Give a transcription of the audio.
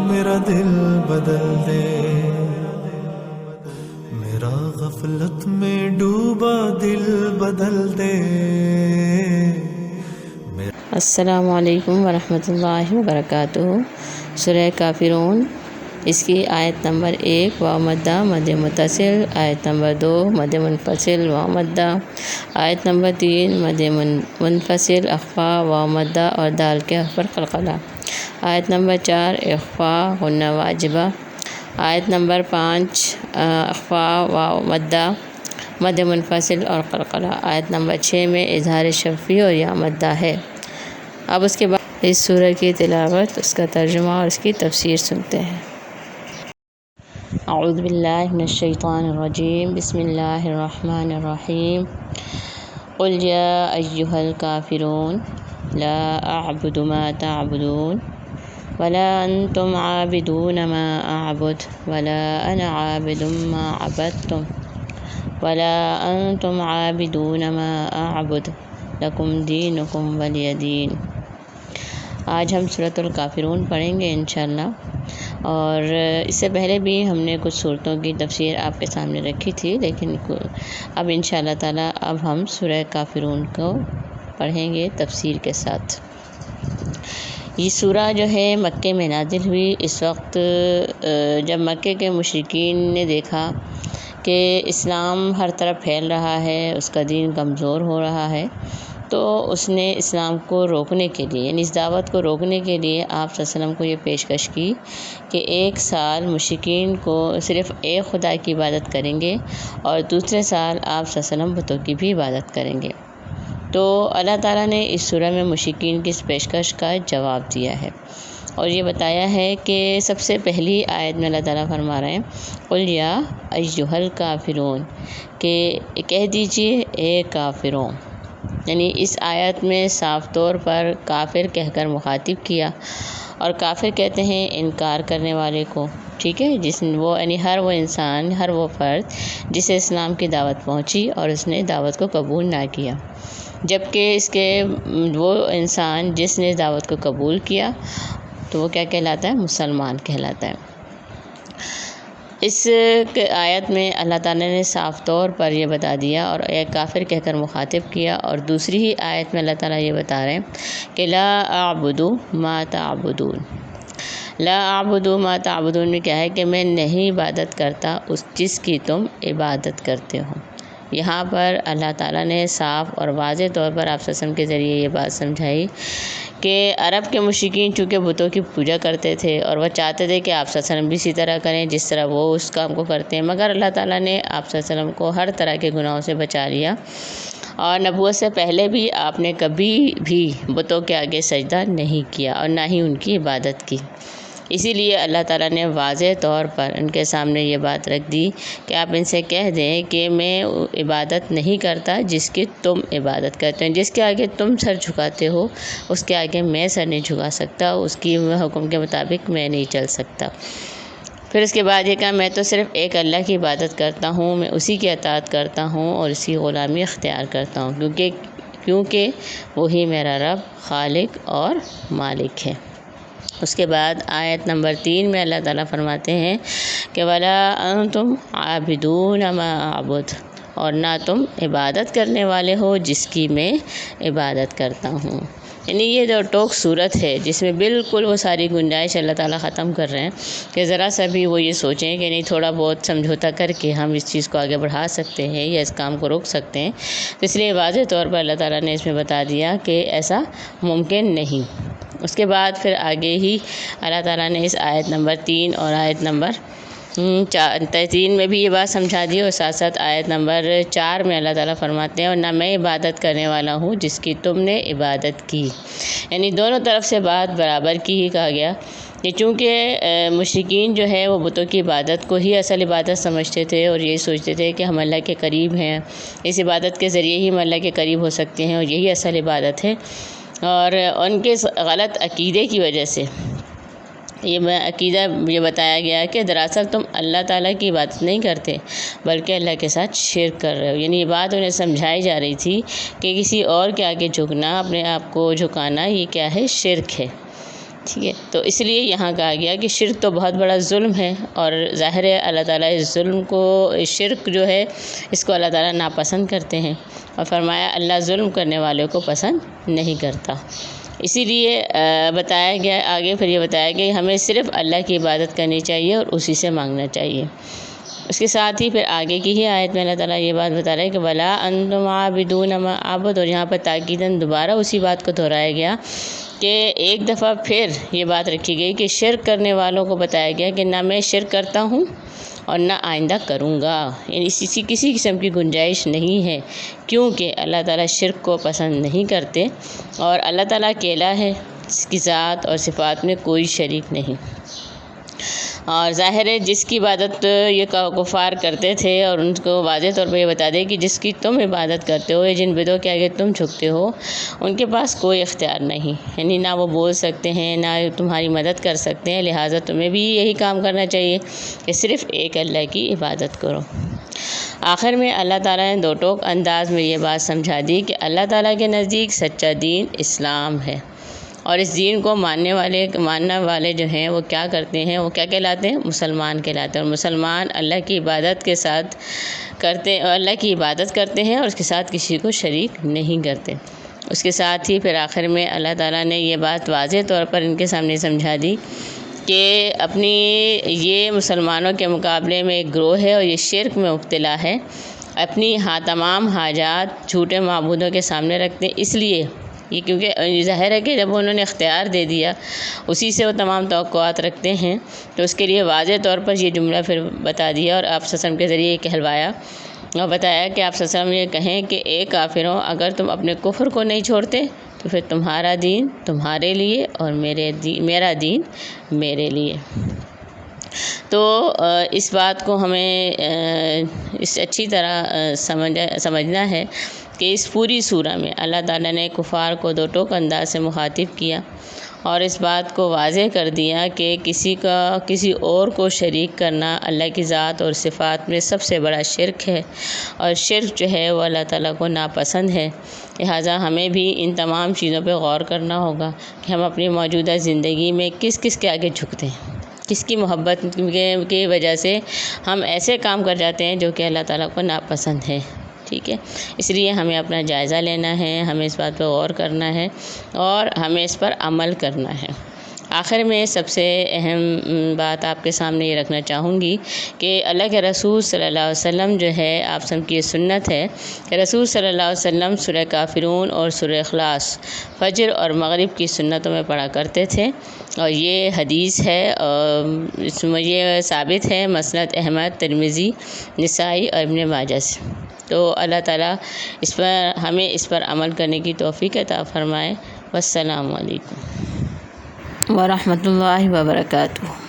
میرا دل بدل دے، میرا غفلت میں ڈوبا دل بدل دے۔ السلام علیکم ورحمۃ اللہ وبرکاتہ۔ سورہ کافرون، اس کی آیت نمبر 1 واو مدہ مد متصل، آیت نمبر 2 مد منفصل واو مدہ، آیت نمبر 3 مد منفصل اخفا واو مدہ اور دال کے حرف پر قلقلہ، آیت نمبر 4 اخفا غنہ واجبہ، آیت نمبر 5 اخفا واو مدہ مد منفصل اور قلقلہ، آیت نمبر 6 میں اظہار شفی اور یا مدہ ہے۔ اب اس کے بعد اس سورہ کی تلاوت، اس کا ترجمہ اور اس کی تفسیر سنتے ہیں۔ اعوذ باللہ من الشیطان الرجیم، بسم اللہ الرحمن الرحیم۔ قل یا ایہا الکافرون لا اعبد ما تعبدون ولا انتم عابدون ما اعبد ولا انا عابد ما عبدتم ولا انتم عابدون ما اعبد لکم دینکم ولی دین۔ آج ہم سورۃ الکافرون پڑھیں گے انشاءاللہ، اور اس سے پہلے بھی ہم نے کچھ صورتوں کی تفسیر آپ کے سامنے رکھی تھی، لیکن اب انشاءاللہ تعالی اب ہم سورہ کافرون کو پڑھیں گے تفسیر کے ساتھ۔ یہ سورہ جو ہے مکے میں نازل ہوئی۔ اس وقت جب مکے کے مشرکین نے دیکھا کہ اسلام ہر طرف پھیل رہا ہے، اس کا دین کمزور ہو رہا ہے، تو اس نے اسلام کو روکنے کے لیے، یعنی اس دعوت کو روکنے کے لیے آپ صلی اللہ علیہ وسلم کو یہ پیشکش کی کہ 1 سال مشرکین کو صرف ایک خدا کی عبادت کریں گے اور دوسرے سال آپ صلی اللہ علیہ وسلم بتوں کی بھی عبادت کریں گے۔ تو اللہ تعالیٰ نے اس سورہ میں مشرکین کی اس پیشکش کا جواب دیا ہے، اور یہ بتایا ہے کہ سب سے پہلی آیت میں اللہ تعالیٰ فرما رہے ہیں قل یا ایہا الکافرون، کہ کہہ دیجئے اے کافروں، یعنی اس آیت میں صاف طور پر کافر کہہ کر مخاطب کیا، اور کافر کہتے ہیں انکار کرنے والے کو، ٹھیک ہے، یعنی ہر وہ انسان، ہر وہ فرد جسے اسلام کی دعوت پہنچی اور اس نے دعوت کو قبول نہ کیا، جبکہ اس کے وہ انسان جس نے دعوت کو قبول کیا تو وہ کیا کہلاتا ہے؟ مسلمان کہلاتا ہے۔ اس آیت میں اللہ تعالیٰ نے صاف طور پر یہ بتا دیا اور ایک کافر کہہ کر مخاطب کیا، اور دوسری ہی آیت میں اللہ تعالیٰ یہ بتا رہے ہیں کہ لا اعبد ما تعبدون۔ لا اعبد ما تعبدون میں کیا ہے کہ میں نہیں عبادت کرتا اس جس کی تم عبادت کرتے ہو۔ یہاں پر اللہ تعالیٰ نے صاف اور واضح طور پر آپ صلی اللہ علیہ وسلم کے ذریعے یہ بات سمجھائی کہ عرب کے مشرکین چونکہ بتوں کی پوجا کرتے تھے، اور وہ چاہتے تھے کہ آپ صلی اللہ علیہ وسلم بھی اسی طرح کریں جس طرح وہ اس کام کو کرتے ہیں، مگر اللہ تعالیٰ نے آپ صلی اللہ علیہ وسلم کو ہر طرح کے گناہوں سے بچا لیا، اور نبوت سے پہلے بھی آپ نے کبھی بھی بتوں کے آگے سجدہ نہیں کیا اور نہ ہی ان کی عبادت کی۔ اسی لیے اللہ تعالیٰ نے واضح طور پر ان کے سامنے یہ بات رکھ دی کہ آپ ان سے کہہ دیں کہ میں عبادت نہیں کرتا جس کی تم عبادت کرتے ہو، جس کے آگے تم سر جھکاتے ہو اس کے آگے میں سر نہیں جھکا سکتا، اس کی حکم کے مطابق میں نہیں چل سکتا۔ پھر اس کے بعد یہ کہا میں تو صرف ایک اللہ کی عبادت کرتا ہوں، میں اسی کی اطاعت کرتا ہوں اور اسی غلامی اختیار کرتا ہوں، کیونکہ وہی میرا رب، خالق اور مالک ہے۔ اس کے بعد آیت نمبر 3 میں اللہ تعالیٰ فرماتے ہیں کہ وَلَا أَنْتُمْ عَابِدُونَ مَا أَعْبُدُ، اور نہ تم عبادت کرنے والے ہو جس کی میں عبادت کرتا ہوں۔ یعنی یہ جو ٹوک صورت ہے جس میں بالکل وہ ساری گنجائش اللہ تعالیٰ ختم کر رہے ہیں کہ ذرا سا بھی وہ یہ سوچیں کہ نہیں تھوڑا بہت سمجھوتا کر کے ہم اس چیز کو آگے بڑھا سکتے ہیں یا اس کام کو روک سکتے ہیں، تو اس لیے واضح طور پر اللہ تعالیٰ نے اس میں بتا دیا کہ ایسا ممکن نہیں۔ اس کے بعد پھر آگے ہی اللہ تعالیٰ نے اس آیت نمبر 3 اور آیت نمبر 3 میں بھی یہ بات سمجھا دی، اور ساتھ ساتھ آیت نمبر 4 میں اللہ تعالیٰ فرماتے ہیں اور نہ میں عبادت کرنے والا ہوں جس کی تم نے عبادت کی، یعنی دونوں طرف سے بات برابر کی ہی کہا گیا کہ چونکہ مشرکین جو ہے وہ بتوں کی عبادت کو ہی اصل عبادت سمجھتے تھے اور یہی سوچتے تھے کہ ہم اللہ کے قریب ہیں، اس عبادت کے ذریعے ہی ہم اللہ کے قریب ہو سکتے ہیں اور یہی اصل عبادت ہے، اور ان کے غلط عقیدے کی وجہ سے یہ بتایا گیا کہ دراصل تم اللہ تعالیٰ کی عبادت نہیں کرتے بلکہ اللہ کے ساتھ شرک کر رہے ہو، یعنی یہ بات انہیں سمجھائی جا رہی تھی کہ کسی اور کے آگے جھکنا، اپنے آپ کو جھکانا، یہ کیا ہے؟ شرک ہے۔ ٹھیک ہے، تو اس لیے یہاں کہا گیا کہ شرک تو بہت بڑا ظلم ہے، اور ظاہر ہے اللہ تعالیٰ اس ظلم کو، شرک جو ہے اس کو اللہ تعالیٰ ناپسند کرتے ہیں، اور فرمایا اللہ ظلم کرنے والوں کو پسند نہیں کرتا۔ اسی لیے بتایا گیا آگے، پھر یہ بتایا گیا کہ ہمیں صرف اللہ کی عبادت کرنی چاہیے اور اسی سے مانگنا چاہیے۔ اس کے ساتھ ہی پھر آگے کی ہی آیت میں اللہ تعالیٰ یہ بات بتا رہا ہے کہ وَلَا أَنْتُمْ عَابِدُونَ مَا أَعْبُدُ، اور یہاں پر تاکیداً دوبارہ اسی بات کو دہرایا گیا کہ ایک دفعہ پھر یہ بات رکھی گئی کہ شرک کرنے والوں کو بتایا گیا کہ نہ میں شرک کرتا ہوں اور نہ آئندہ کروں گا، یعنی کسی قسم کی گنجائش نہیں ہے، کیونکہ اللہ تعالیٰ شرک کو پسند نہیں کرتے، اور اللہ تعالیٰ اکیلا ہے، اس کی ذات اور صفات میں کوئی شریک نہیں۔ اور ظاہر ہے جس کی عبادت یہ کفار کرتے تھے، اور ان کو واضح طور پہ یہ بتا دے کہ جس کی تم عبادت کرتے ہو یا جن بدعوں کے آگے تم جھکتے ہو، ان کے پاس کوئی اختیار نہیں، یعنی نہ وہ بول سکتے ہیں نہ تمہاری مدد کر سکتے ہیں، لہٰذا تمہیں بھی یہی کام کرنا چاہیے کہ صرف ایک اللہ کی عبادت کرو۔ آخر میں اللہ تعالیٰ نے دو ٹوک انداز میں یہ بات سمجھا دی کہ اللہ تعالیٰ کے نزدیک سچا دین اسلام ہے، اور اس دین کو ماننے والے جو ہیں وہ کیا کرتے ہیں، وہ کیا کہلاتے ہیں؟ مسلمان کہلاتے ہیں، اور مسلمان اللہ کی عبادت کے ساتھ اللہ کی عبادت کرتے ہیں اور اس کے ساتھ کسی کو شریک نہیں کرتے۔ اس کے ساتھ ہی پھر آخر میں اللہ تعالیٰ نے یہ بات واضح طور پر ان کے سامنے سمجھا دی کہ اپنی یہ مسلمانوں کے مقابلے میں ایک گروہ ہے اور یہ شرک میں مبتلا ہے، اپنی تمام حاجات جھوٹے معبودوں کے سامنے رکھتے ہیں، اس لیے یہ کیونکہ ظاہر ہے کہ جب انہوں نے اختیار دے دیا اسی سے وہ تمام توقعات رکھتے ہیں، تو اس کے لیے واضح طور پر یہ جملہ پھر بتا دیا اور آپ صلی اللہ علیہ وسلم کے ذریعے یہ کہلوایا اور بتایا کہ آپ صلی اللہ علیہ وسلم یہ کہیں کہ اے کافروں، اگر تم اپنے کفر کو نہیں چھوڑتے تو پھر تمہارا دین تمہارے لیے اور میرا دین میرے لیے۔ تو اس بات کو ہمیں اس اچھی طرح سمجھنا ہے کہ اس پوری سورہ میں اللہ تعالیٰ نے کفار کو دو ٹوک انداز سے مخاطب کیا اور اس بات کو واضح کر دیا کہ کسی اور کو شریک کرنا اللہ کی ذات اور صفات میں سب سے بڑا شرک ہے، اور شرک جو ہے وہ اللہ تعالیٰ کو ناپسند ہے۔ لہٰذا ہمیں بھی ان تمام چیزوں پہ غور کرنا ہوگا کہ ہم اپنی موجودہ زندگی میں کس کس کے آگے جھکتے ہیں، کس کی محبت کی وجہ سے ہم ایسے کام کر جاتے ہیں جو کہ اللہ تعالیٰ کو ناپسند ہے۔ ٹھیک ہے، اس لیے ہمیں اپنا جائزہ لینا ہے، ہمیں اس بات پہ غور کرنا ہے اور ہمیں اس پر عمل کرنا ہے۔ آخر میں سب سے اہم بات آپ کے سامنے یہ رکھنا چاہوں گی کہ اللہ کے رسول صلی اللہ علیہ وسلم جو ہے، آپ سب کی یہ سنت ہے کہ رسول صلی اللہ علیہ وسلم سورہ کافرون اور سورہ اخلاص فجر اور مغرب کی سنتوں میں پڑھا کرتے تھے، اور یہ حدیث ہے اس میں یہ ثابت ہے مسند احمد، ترمذی، نسائی اور ابن ماجہ سے۔ تو اللہ تعالیٰ ہمیں اس پر عمل کرنے کی توفیق عطا فرمائے۔ والسلام علیکم ورحمۃ اللہ وبرکاتہ۔